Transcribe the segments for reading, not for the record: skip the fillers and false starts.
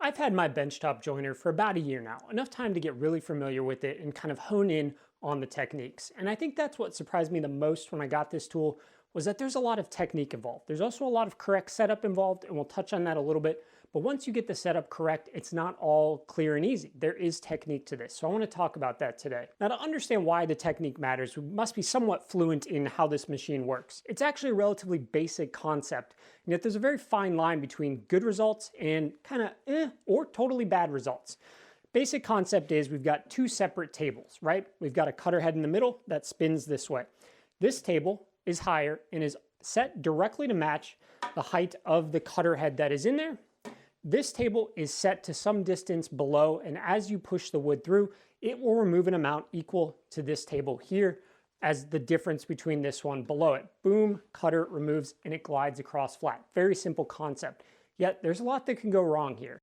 I've had my benchtop joiner for about a year now, enough time to get really familiar with it and kind of hone in on the techniques. And I think that's what surprised me the most when I got this tool was that there's a lot of technique involved. There's also a lot of correct setup involved, and we'll touch on that a little bit. But once you get the setup correct, it's not all clear and easy. There is technique to this. So I want to talk about that today. Now, to understand why the technique matters, we must be somewhat fluent in how this machine works. It's actually a relatively basic concept, and yet there's a very fine line between good results and kind of or totally bad results. Basic concept is we've got two separate tables, right? We've got a cutter head in the middle that spins this way. This table is higher and is set directly to match the height of the cutter head that is in there. This table is set to some distance below, and as you push the wood through, it will remove an amount equal to this table here as the difference between this one below it. Boom, cutter removes, and it glides across flat. Very simple concept. Yet there's a lot that can go wrong here.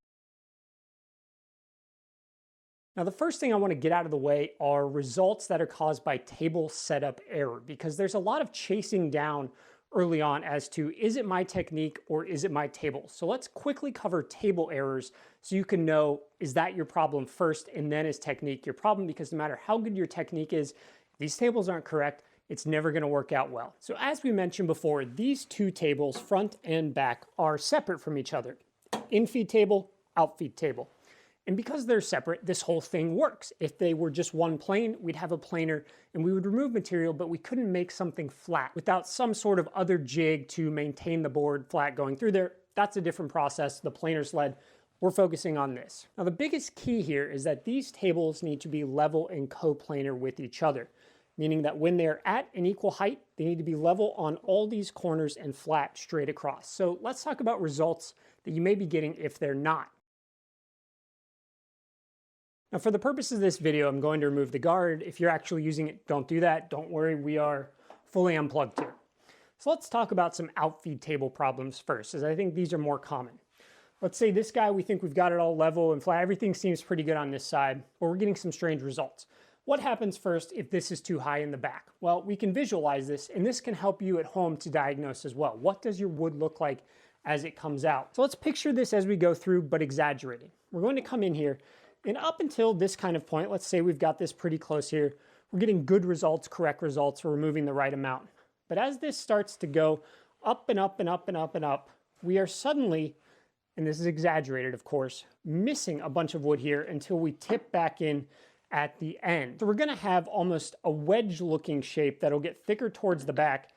Now, the first thing I want to get out of the way are results that are caused by table setup error, because there's a lot of chasing down early on as to, is it my technique or is it my table? So let's quickly cover table errors so you can know, is that your problem first, and then is technique your problem? Because no matter how good your technique is, if these tables aren't correct, it's never going to work out well. So as we mentioned before, these two tables, front and back, are separate from each other. In-feed table, out-feed table. And because they're separate, this whole thing works. If they were just one plane, we'd have a planer and we would remove material, but we couldn't make something flat without some sort of other jig to maintain the board flat going through there. That's a different process, the planer sled. We're focusing on this. Now, the biggest key here is that these tables need to be level and coplanar with each other, meaning that when they're at an equal height, they need to be level on all these corners and flat straight across. So let's talk about results that you may be getting if they're not. Now, for the purposes of this video, I'm going to remove the guard. If you're actually using it, don't do that. Don't worry, we are fully unplugged here. So let's talk about some outfeed table problems first, as I think these are more common. Let's say this guy, we think we've got it all level and flat. Everything seems pretty good on this side, but we're getting some strange results. What happens first if this is too high in the back? Well, we can visualize this, and this can help you at home to diagnose as well. What does your wood look like as it comes out? So let's picture this as we go through, but exaggerated. We're going to come in here, and up until this kind of point, let's say we've got this pretty close here, we're getting good results, correct results, we're removing the right amount. But as this starts to go up and up and up and up and up, we are suddenly, and this is exaggerated of course, missing a bunch of wood here until we tip back in at the end. So we're gonna have almost a wedge looking shape that'll get thicker towards the back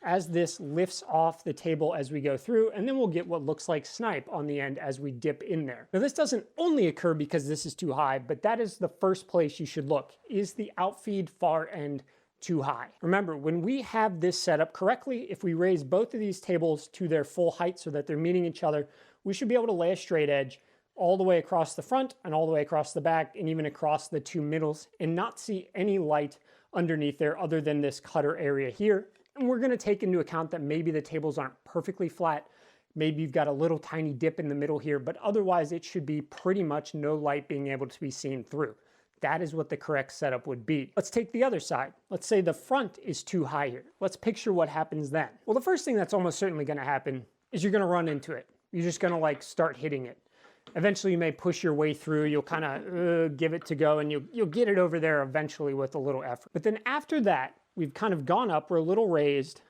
as this lifts off the table as we go through, and then we'll get what looks like snipe on the end as we dip in there. Now, this doesn't only occur because this is too high, but that is the first place you should look. Is the outfeed far end too high? Remember, when we have this set up correctly, if we raise both of these tables to their full height so that they're meeting each other, we should be able to lay a straight edge all the way across the front and all the way across the back and even across the two middles and not see any light underneath there other than this cutter area here. And we're going to take into account that maybe the tables aren't perfectly flat. Maybe you've got a little tiny dip in the middle here, but otherwise it should be pretty much no light being able to be seen through. That is what the correct setup would be. Let's take the other side. Let's say the front is too high here. Let's picture what happens then. Well, the first thing that's almost certainly going to happen is you're going to run into it. You're just going to like start hitting it. Eventually you may push your way through, you'll kind of give it to go, and you'll get it over there eventually with a little effort. But then after that, we've kind of gone up, we're a little raised.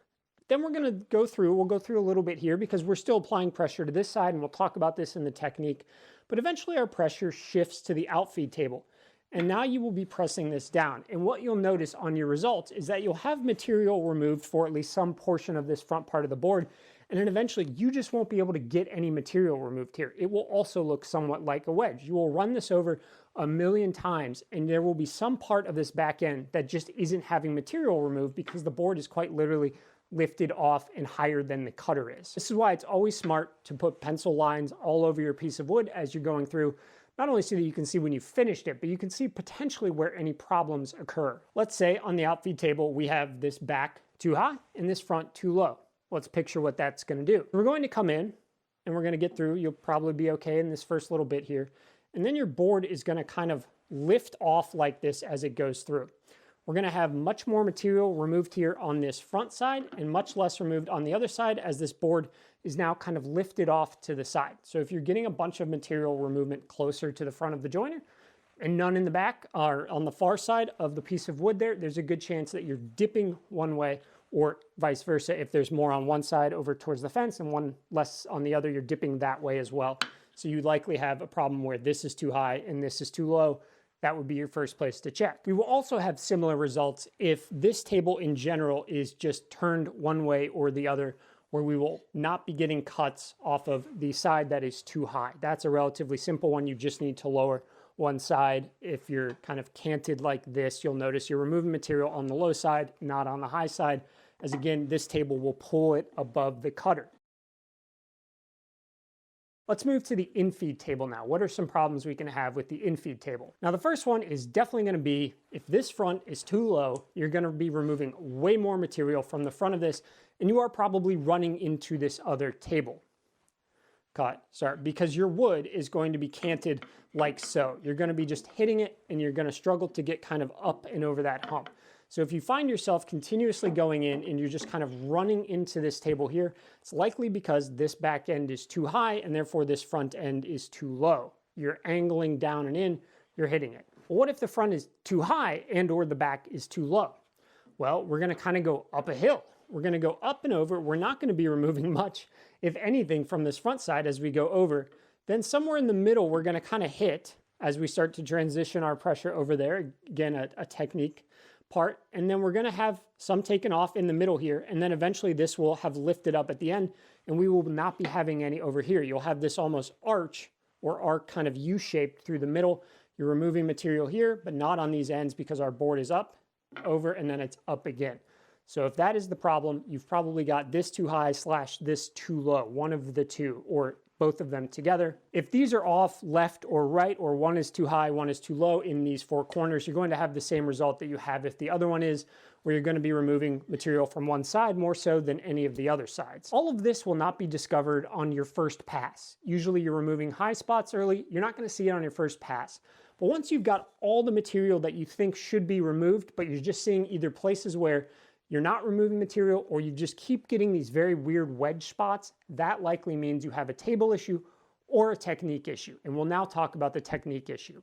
Then we're gonna go through, we'll go through a little bit here because we're still applying pressure to this side, and we'll talk about this in the technique. But eventually our pressure shifts to the outfeed table. And now you will be pressing this down. And what you'll notice on your results is that you'll have material removed for at least some portion of this front part of the board. And then eventually you just won't be able to get any material removed here. It will also look somewhat like a wedge. You will run this over a million times and there will be some part of this back end that just isn't having material removed because the board is quite literally lifted off and higher than the cutter is. This is why it's always smart to put pencil lines all over your piece of wood as you're going through, not only so that you can see when you've finished it, but you can see potentially where any problems occur. Let's say on the outfeed table, we have this back too high and this front too low. Let's picture what that's going to do. We're going to come in and we're going to get through. You'll probably be okay in this first little bit here. And then your board is going to kind of lift off like this as it goes through. we're going to have much more material removed here on this front side and much less removed on the other side, as this board is now kind of lifted off to the side. So if you're getting a bunch of material removement closer to the front of the joiner and none in the back or on the far side of the piece of wood there's a good chance that you're dipping one way, or vice versa. If there's more on one side over towards the fence and one less on the other, you're dipping that way as well. So you likely have a problem where this is too high and this is too low. That would be your first place to check. We will also have similar results if this table in general is just turned one way or the other, where we will not be getting cuts off of the side that is too high. That's a relatively simple one. You just need to lower one side. If you're kind of canted like this, you'll notice you're removing material on the low side, not on the high side, as again, this table will pull it above the cutter. Let's move to the infeed table now. What are some problems we can have with the infeed table? Now, the first one is definitely going to be, if this front is too low, you're going to be removing way more material from the front of this, and you are probably running into this other table. Because your wood is going to be canted like so. You're going to be just hitting it, and you're going to struggle to get kind of up and over that hump. So if you find yourself continuously going in and you're just kind of running into this table here, it's likely because this back end is too high and therefore this front end is too low. You're angling down and in, you're hitting it. Well, what if the front is too high and or the back is too low? Well, we're going to kind of go up a hill. We're going to go up and over. We're not going to be removing much, if anything, from this front side as we go over. Then somewhere in the middle, we're going to kind of hit as we start to transition our pressure over there. Again, a technique part, and then we're going to have some taken off in the middle here, and then eventually this will have lifted up at the end, and we will not be having any over here. You'll have this almost arch or arc kind of U-shaped through the middle. You're removing material here, but not on these ends because our board is up, over, and then it's up again. So if that is the problem, you've probably got this too high / this too low, one of the two, or both of them together. If these are off left or right, or one is too high, one is too low in these four corners, you're going to have the same result that you have if the other one is, where you're going to be removing material from one side more so than any of the other sides. All of this will not be discovered on your first pass. Usually you're removing high spots early. You're not going to see it on your first pass. But once you've got all the material that you think should be removed, but you're just seeing either places where you're not removing material or you just keep getting these very weird wedge spots, that likely means you have a table issue or a technique issue. And we'll now talk about the technique issue.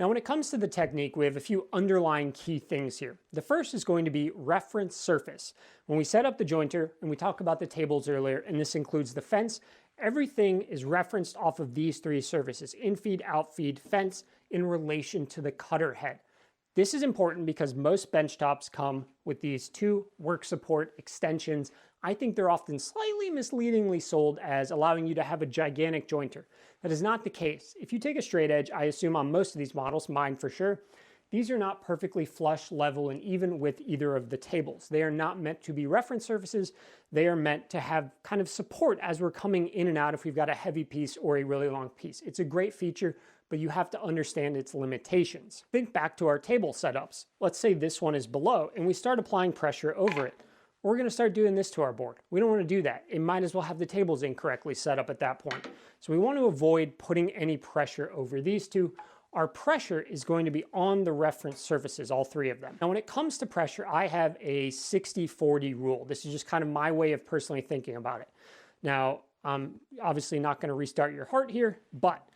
Now, when it comes to the technique, we have a few underlying key things here. The first is going to be reference surface. When we set up the jointer, and we talked about the tables earlier, and this includes the fence, everything is referenced off of these three surfaces: infeed, outfeed, fence, in relation to the cutter head. This is important because most bench tops come with these two work support extensions. I think they're often slightly misleadingly sold as allowing you to have a gigantic jointer. That is not the case. If you take a straight edge, I assume on most of these models, mine for sure, these are not perfectly flush, level, and even with either of the tables. They are not meant to be reference surfaces. They are meant to have kind of support as we're coming in and out if we've got a heavy piece or a really long piece. It's a great feature, but you have to understand its limitations. Think back to our table setups. Let's say this one is below and we start applying pressure over it. We're going to start doing this to our board. We don't want to do that. It might as well have the tables incorrectly set up at that point. So we want to avoid putting any pressure over these two. Our pressure is going to be on the reference surfaces, all three of them. Now, when it comes to pressure, I have a 60-40 rule. This is just kind of my way of personally thinking about it. Now, I'm obviously not going to restart your heart here, but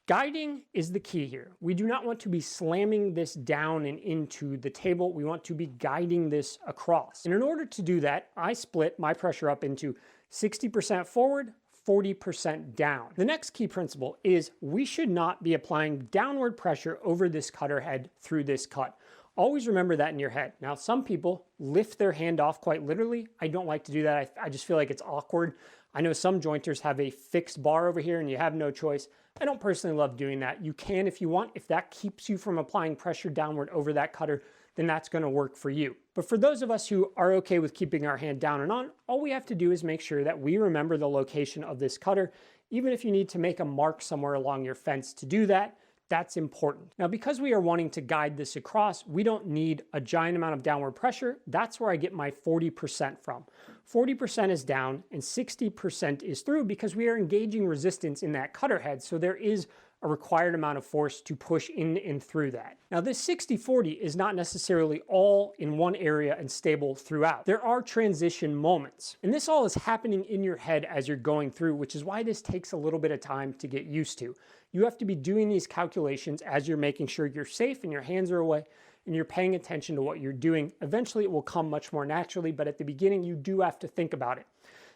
guiding is the key here. We do not want to be slamming this down and into the table. We want to be guiding this across. And in order to do that, I split my pressure up into 60% forward, 40% down. The next key principle is we should not be applying downward pressure over this cutter head through this cut. Always remember that in your head. Now, some people lift their hand off quite literally. I don't like to do that. I just feel like it's awkward. I know some jointers have a fixed bar over here and you have no choice. I don't personally love doing that. You can if you want. If that keeps you from applying pressure downward over that cutter, then that's going to work for you. But for those of us who are okay with keeping our hand down and on, all we have to do is make sure that we remember the location of this cutter. Even if you need to make a mark somewhere along your fence to do that, that's important. Now, because we are wanting to guide this across, we don't need a giant amount of downward pressure. That's where I get my 40% from. 40% is down and 60% is through because we are engaging resistance in that cutter head. So there is a required amount of force to push in and through that. Now this 60-40 is not necessarily all in one area and stable throughout. There are transition moments, and this all is happening in your head as you're going through, which is why this takes a little bit of time to get used to. You have to be doing these calculations as you're making sure you're safe and your hands are away and you're paying attention to what you're doing. Eventually it will come much more naturally, but at the beginning you do have to think about it.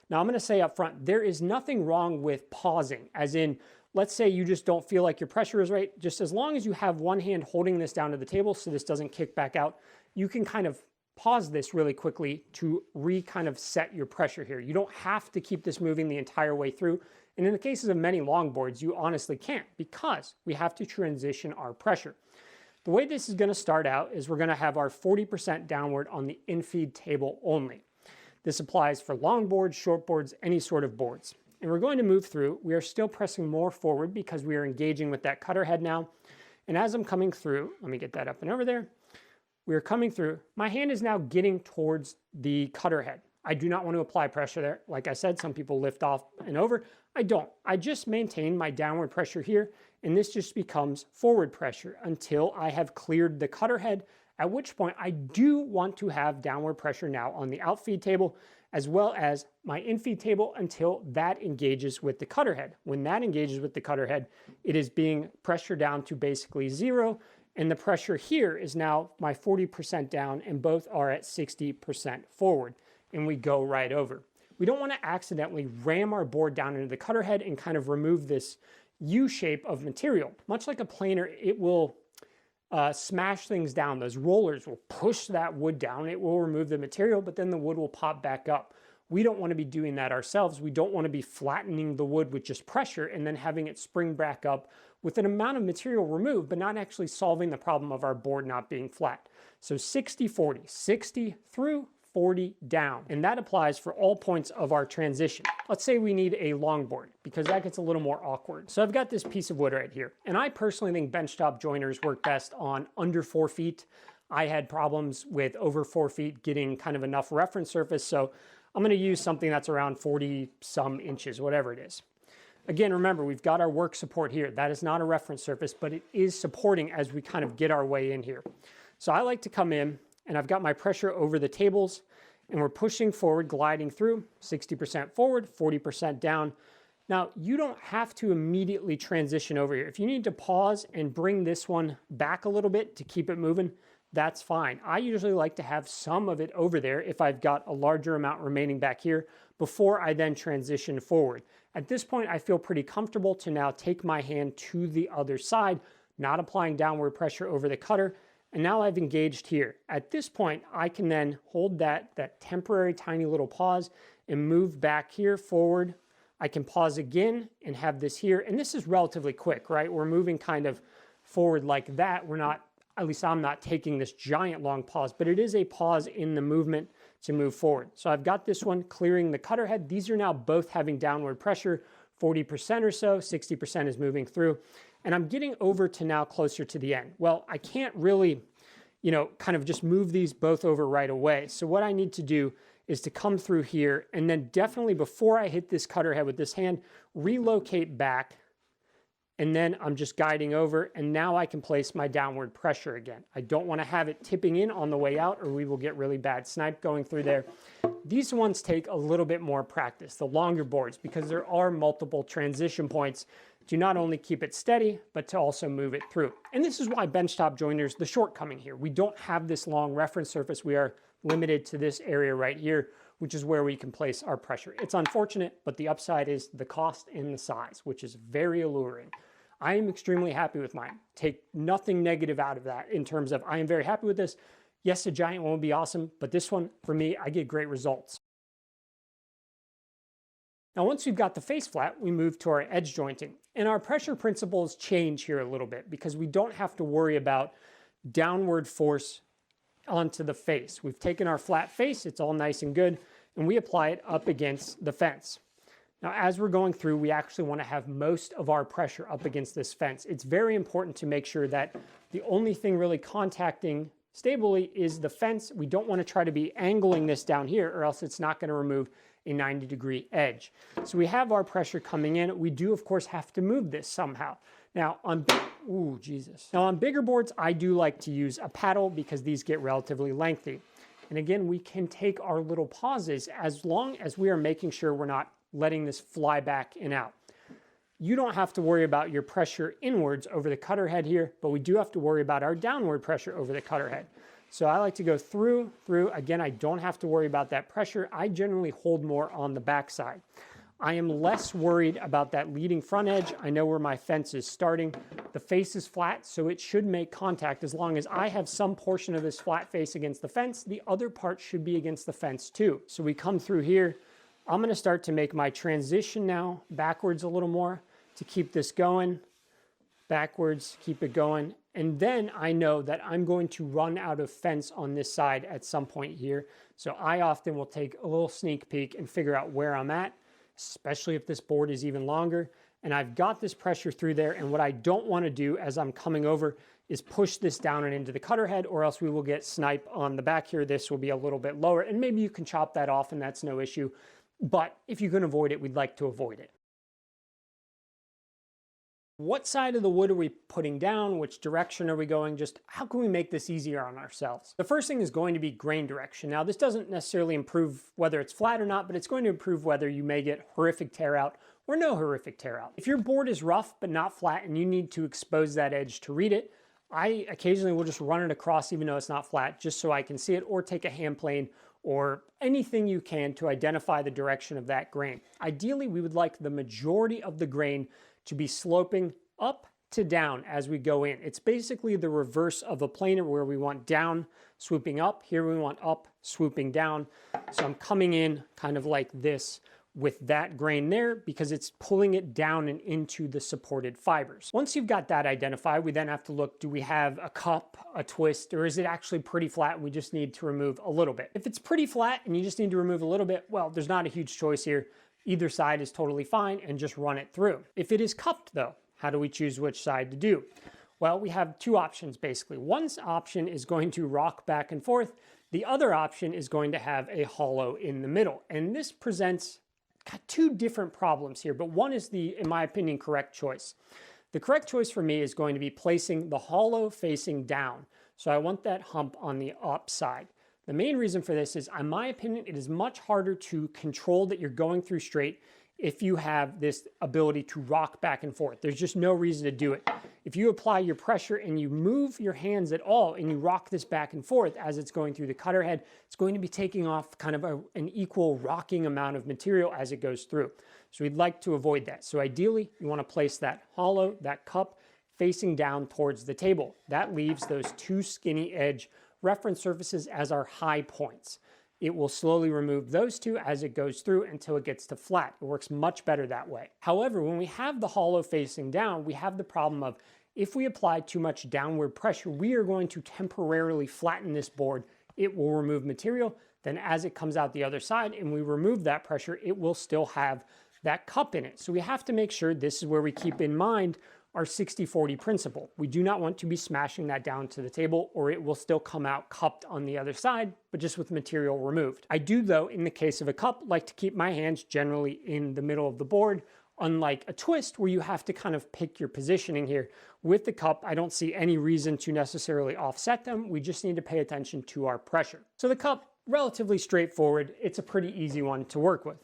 Now I'm going to say up front, there is nothing wrong with pausing, as in, let's say you just don't feel like your pressure is right. Just as long as you have one hand holding this down to the table so this doesn't kick back out, you can kind of pause this really quickly to kind of set your pressure here. You don't have to keep this moving the entire way through. And in the cases of many longboards, you honestly can't, because we have to transition our pressure. The way this is going to start out is we're going to have our 40% downward on the infeed table only. This applies for longboards, shortboards, any sort of boards. And we're going to move through. We are still pressing more forward because we are engaging with that cutter head now. And as I'm coming through, let me get that up and over there. We are coming through. My hand is now getting towards the cutter head. I do not want to apply pressure there. Like I said, some people lift off and over. I don't. I just maintain my downward pressure here, and this just becomes forward pressure until I have cleared the cutter head, at which point I do want to have downward pressure now on the outfeed table, as well as my infeed table, until that engages with the cutter head. When that engages with the cutter head, it is being pressured down to basically zero, and the pressure here is now my 40% down, and both are at 60% forward, and we go right over. We don't want to accidentally ram our board down into the cutter head and kind of remove this U shape of material. Much like a planer, it will smash things down. Those rollers will push that wood down. It will remove the material, but then the wood will pop back up. We don't want to be doing that ourselves. We don't want to be flattening the wood with just pressure and then having it spring back up with an amount of material removed, but not actually solving the problem of our board not being flat. So 60-40, 60 through, 40 down, and that applies for all points of our transition. Let's say we need a longboard, because that gets a little more awkward. So I've got this piece of wood right here, and I personally think benchtop joiners work best on under 4 feet. I had problems with over 4 feet getting kind of enough reference surface, so I'm going to use something that's around 40 some inches, whatever it is. Again, remember, we've got our work support here. That is not a reference surface, but it is supporting as we kind of get our way in here. So I like to come in, and I've got my pressure over the tables, and we're pushing forward, gliding through, 60% forward, 40% down. Now, you don't have to immediately transition over here. If you need to pause and bring this one back a little bit to keep it moving, that's fine. I usually like to have some of it over there if I've got a larger amount remaining back here before I then transition forward. At this point, I feel pretty comfortable to now take my hand to the other side, not applying downward pressure over the cutter. And now I've engaged here. At this point, I can then hold that temporary tiny little pause and move back here forward. I can pause again and have this here. And this is relatively quick, right? We're moving kind of forward like that. We're not, at least I'm not taking this giant long pause, but it is a pause in the movement to move forward. So I've got this one clearing the cutter head. These are now both having downward pressure, 40% or so, 60% is moving through. And I'm getting over to now closer to the end. Well, I can't really, kind of just move these both over right away. So what I need to do is to come through here, and then definitely before I hit this cutter head with this hand, relocate back, and then I'm just guiding over, and now I can place my downward pressure again. I don't want to have it tipping in on the way out, or we will get really bad snipe going through there. These ones take a little bit more practice, the longer boards, because there are multiple transition points to not only keep it steady, but to also move it through. And this is why benchtop joiners, the shortcoming here. We don't have this long reference surface. We are limited to this area right here, which is where we can place our pressure. It's unfortunate, but the upside is the cost and the size, which is very alluring. I am extremely happy with mine. Take nothing negative out of that in terms of I am very happy with this. Yes, a giant one would be awesome, but this one, for me, I get great results. Now, once we've got the face flat, we move to our edge jointing. And our pressure principles change here a little bit because we don't have to worry about downward force onto the face. We've taken our flat face, it's all nice and good, and we apply it up against the fence. Now, as we're going through, we actually want to have most of our pressure up against this fence. It's very important to make sure that the only thing really contacting stably is the fence. We don't want to try to be angling this down here, or else it's not going to remove a 90-degree edge. So we have our pressure coming in. We do, of course, have to move this somehow. Now on Now on bigger boards, I do like to use a paddle because these get relatively lengthy. And again, we can take our little pauses as long as we are making sure we're not letting this fly back and out. You don't have to worry about your pressure inwards over the cutter head here, but we do have to worry about our downward pressure over the cutter head. So I like to go through. Again, I don't have to worry about that pressure. I generally hold more on the back side. I am less worried about that leading front edge. I know where my fence is starting. The face is flat, so it should make contact as long as I have some portion of this flat face against the fence. The other part should be against the fence too. So we come through here. I'm going to start to make my transition now backwards a little more to keep this going. Backwards, keep it going. And then I know that I'm going to run out of fence on this side at some point here. So I often will take a little sneak peek and figure out where I'm at, especially if this board is even longer. And I've got this pressure through there. And what I don't want to do as I'm coming over is push this down and into the cutter head, or else we will get snipe on the back here. This will be a little bit lower, and maybe you can chop that off and that's no issue. But if you can avoid it, we'd like to avoid it. What side of the wood are we putting down? Which direction are we going? Just how can we make this easier on ourselves? The first thing is going to be grain direction. Now, this doesn't necessarily improve whether it's flat or not, but it's going to improve whether you may get horrific tear out or no horrific tear out. If your board is rough but not flat and you need to expose that edge to read it, I occasionally will just run it across even though it's not flat, just so I can see it, or take a hand plane or anything you can to identify the direction of that grain. Ideally, we would like the majority of the grain to be sloping up to down as we go in. It's basically the reverse of a planer, where we want down, swooping up. Here we want up, swooping down. So I'm coming in kind of like this with that grain there because it's pulling it down and into the supported fibers. Once you've got that identified, we then have to look, do we have a cup, a twist, or is it actually pretty flat and we just need to remove a little bit? If it's pretty flat and you just need to remove a little bit, well, there's not a huge choice here. Either side is totally fine and just run it through. If it is cupped though, how do we choose which side to do? Well, we have two options basically. One option is going to rock back and forth. The other option is going to have a hollow in the middle. And this presents two different problems here, but one is the, in my opinion, correct choice. The correct choice for me is going to be placing the hollow facing down. So I want that hump on the up side. The main reason for this is, in my opinion, it is much harder to control that you're going through straight if you have this ability to rock back and forth. There's just no reason to do it. If you apply your pressure and you move your hands at all and you rock this back and forth as it's going through the cutter head, it's going to be taking off kind of an equal rocking amount of material as it goes through. So we'd like to avoid that. So ideally, you want to place that hollow, that cup, facing down towards the table. That leaves those two skinny edge reference surfaces as our high points. It will slowly remove those two as it goes through until it gets to flat. It works much better that way. However, when we have the hollow facing down, we have the problem of, if we apply too much downward pressure, we are going to temporarily flatten this board. It will remove material. Then as it comes out the other side and we remove that pressure, it will still have that cup in it. So we have to make sure, this is where we keep in mind our 60-40 principle. We do not want to be smashing that down to the table, or it will still come out cupped on the other side, but just with material removed. I do, though, in the case of a cup, like to keep my hands generally in the middle of the board, unlike a twist where you have to kind of pick your positioning here. With the cup, I don't see any reason to necessarily offset them. We just need to pay attention to our pressure. So the cup, relatively straightforward. It's a pretty easy one to work with.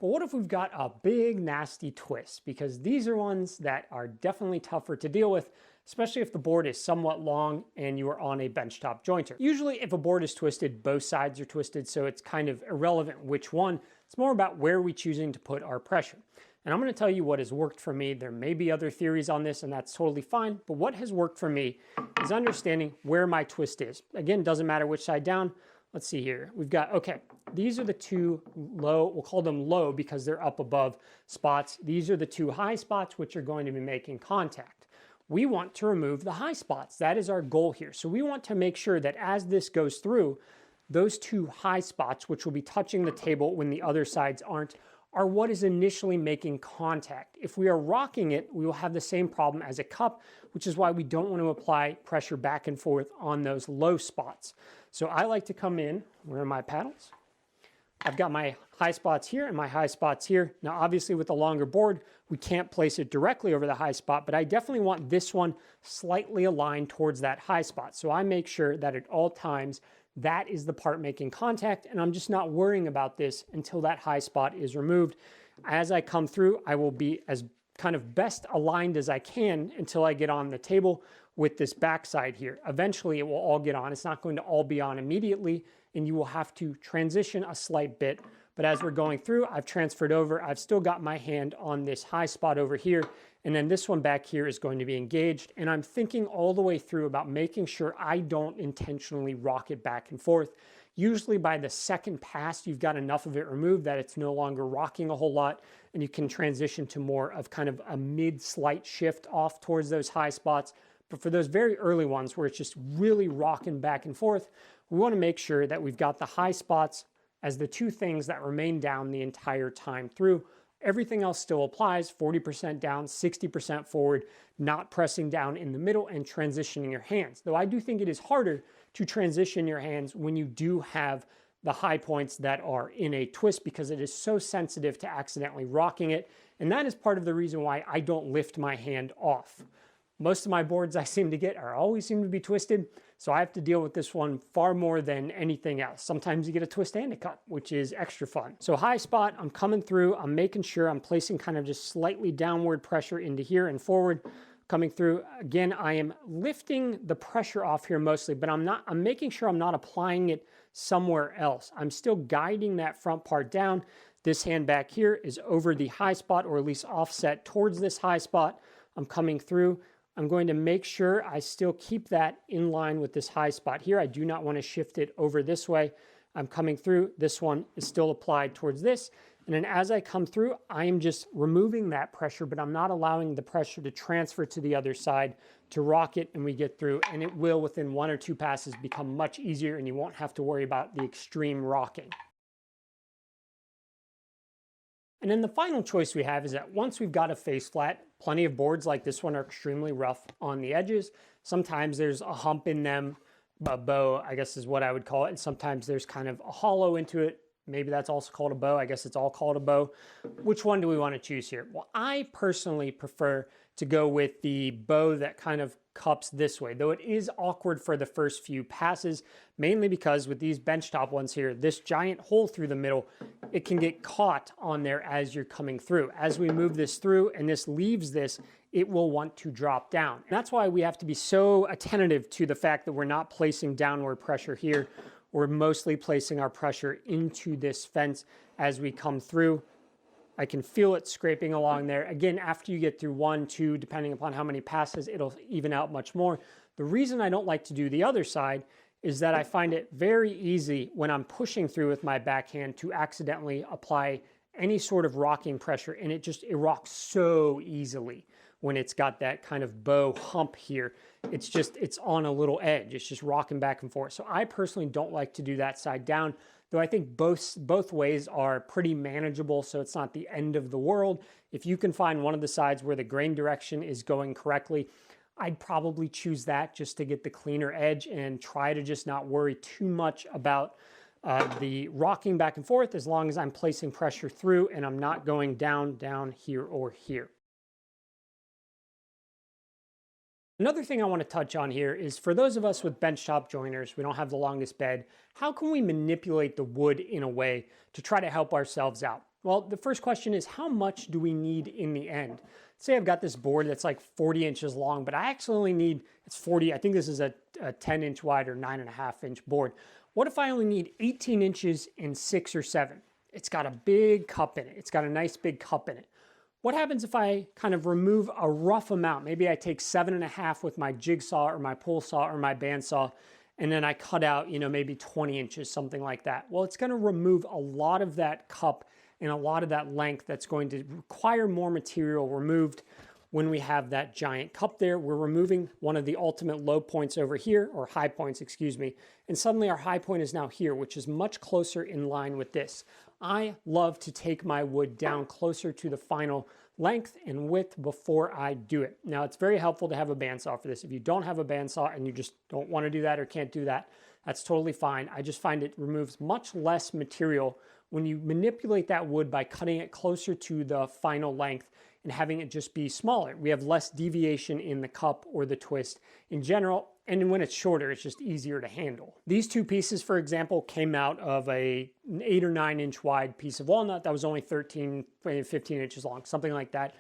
But what if we've got a big nasty twist? Because these are ones that are definitely tougher to deal with, especially if the board is somewhat long and you are on a benchtop jointer. Usually if a board is twisted, both sides are twisted, so it's kind of irrelevant which one. It's more about where we're choosing to put our pressure. And I'm going to tell you what has worked for me. There may be other theories on this, and that's totally fine. But what has worked for me is understanding where my twist is. Again, doesn't matter which side down. Let's see here. We've got, okay, these are the two low, we'll call them low because they're up above spots. These are the two high spots which are going to be making contact. We want to remove the high spots. That is our goal here. So we want to make sure that as this goes through, those two high spots, which will be touching the table when the other sides aren't, are what is initially making contact. If we are rocking it, we will have the same problem as a cup, which is why we don't want to apply pressure back and forth on those low spots. So I like to come in, where are my paddles? I've got my high spots here and my high spots here. Now, obviously with a longer board, we can't place it directly over the high spot, but I definitely want this one slightly aligned towards that high spot. So I make sure that at all times, that is the part making contact, and I'm just not worrying about this until that high spot is removed. As I come through, I will be as kind of best aligned as I can until I get on the table with this backside here. Eventually it will all get on. It's not going to all be on immediately, and you will have to transition a slight bit. But as we're going through, I've transferred over. I've still got my hand on this high spot over here, and then this one back here is going to be engaged. And I'm thinking all the way through about making sure I don't intentionally rock it back and forth. Usually by the second pass, you've got enough of it removed that it's no longer rocking a whole lot, and you can transition to more of kind of a mid-slight shift off towards those high spots. But for those very early ones where it's just really rocking back and forth, we want to make sure that we've got the high spots as the two things that remain down the entire time through. Everything else still applies, 40% down, 60% forward, not pressing down in the middle and transitioning your hands. Though I do think it is harder to transition your hands when you do have the high points that are in a twist, because it is so sensitive to accidentally rocking it. And that is part of the reason why I don't lift my hand off. Most of my boards I seem to get always seem to be twisted, so I have to deal with this one far more than anything else. Sometimes you get a twist and a cut, which is extra fun. So high spot, I'm coming through, I'm making sure I'm placing kind of just slightly downward pressure into here and forward. Coming through, again, I am lifting the pressure off here mostly, but I'm making sure I'm not applying it somewhere else. I'm still guiding that front part down. This hand back here is over the high spot, or at least offset towards this high spot. I'm coming through. I'm going to make sure I still keep that in line with this high spot here. I do not want to shift it over this way. I'm coming through. This one is still applied towards this. And then as I come through, I am just removing that pressure, but I'm not allowing the pressure to transfer to the other side to rock it, and we get through. And it will, within one or two passes, become much easier, and you won't have to worry about the extreme rocking. And then the final choice we have is that once we've got a face flat, plenty of boards like this one are extremely rough on the edges. Sometimes there's a hump in them, a bow, I guess is what I would call it. And sometimes there's kind of a hollow into it. Maybe that's also called a bow. I guess it's all called a bow. Which one do we want to choose here? Well, I personally prefer to go with the bow that kind of cups this way, though it is awkward for the first few passes, mainly because with these benchtop ones here, this giant hole through the middle, it can get caught on there as you're coming through. As we move this through and this leaves this, it will want to drop down. And that's why we have to be so attentive to the fact that we're not placing downward pressure here. We're mostly placing our pressure into this fence as we come through. I can feel it scraping along there. Again, after you get through 1, 2, depending upon how many passes, it'll even out much more. The reason I don't like to do the other side is that I find it very easy when I'm pushing through with my backhand to accidentally apply any sort of rocking pressure, and it rocks so easily when it's got that kind of bow hump here. It's on a little edge. It's just rocking back and forth. So I personally don't like to do that side down, though I think both ways are pretty manageable, so it's not the end of the world. If you can find one of the sides where the grain direction is going correctly, I'd probably choose that just to get the cleaner edge and try to just not worry too much about the rocking back and forth, as long as I'm placing pressure through and I'm not going down here or here. Another thing I want to touch on here is, for those of us with benchtop joiners, we don't have the longest bed, how can we manipulate the wood in a way to try to help ourselves out? Well, the first question is, how much do we need in the end? Say I've got this board that's like 40 inches long, but I actually only need, it's 40, I think this is a 10 inch wide or 9.5 inch board. What if I only need 18 inches and 6 or 7? It's got a big cup in it. It's got a nice big cup in it. What happens if I kind of remove a rough amount? Maybe I take 7.5 with my jigsaw or my pull saw or my bandsaw, and then I cut out, maybe 20 inches, something like that. Well, it's going to remove a lot of that cup and a lot of that length that's going to require more material removed when we have that giant cup there. We're removing one of the ultimate low points over here, or high points, excuse me, and suddenly our high point is now here, which is much closer in line with this. I love to take my wood down closer to the final length and width before I do it. Now, it's very helpful to have a bandsaw for this. If you don't have a bandsaw and you just don't want to do that or can't do that, that's totally fine. I just find it removes much less material when you manipulate that wood by cutting it closer to the final length and having it just be smaller, we have less deviation in the cup or the twist in general. And when it's shorter, it's just easier to handle. These two pieces, for example, came out of an 8 or 9 inch wide piece of walnut that was only 13, 15 inches long, something like that.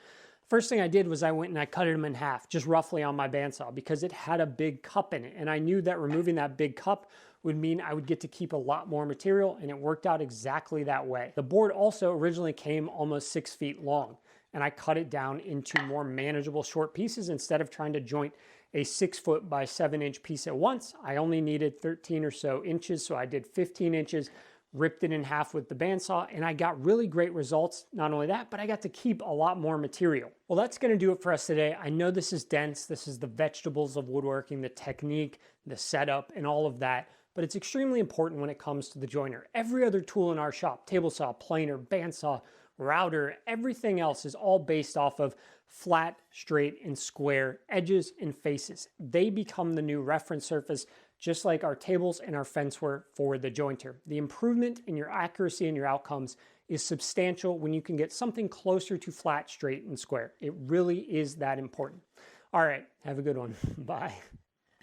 First thing I did was I went and I cut them in half, just roughly on my bandsaw, because it had a big cup in it. And I knew that removing that big cup would mean I would get to keep a lot more material, and it worked out exactly that way. The board also originally came almost 6 feet long, and I cut it down into more manageable short pieces instead of trying to joint a 6 foot by 7 inch piece at once. I only needed 13 or so inches, so I did 15 inches, ripped it in half with the bandsaw, and I got really great results. Not only that, but I got to keep a lot more material. Well, that's gonna do it for us today. I know this is dense. This is the vegetables of woodworking, the technique, the setup, and all of that, but it's extremely important when it comes to the joiner. Every other tool in our shop, table saw, planer, bandsaw, router, everything else is all based off of flat, straight, and square edges and faces. They become the new reference surface, just like our tables and our fence were for the jointer. The improvement in your accuracy and your outcomes is substantial when you can get something closer to flat, straight, and square. It really is that important. All right, have a good one. Bye.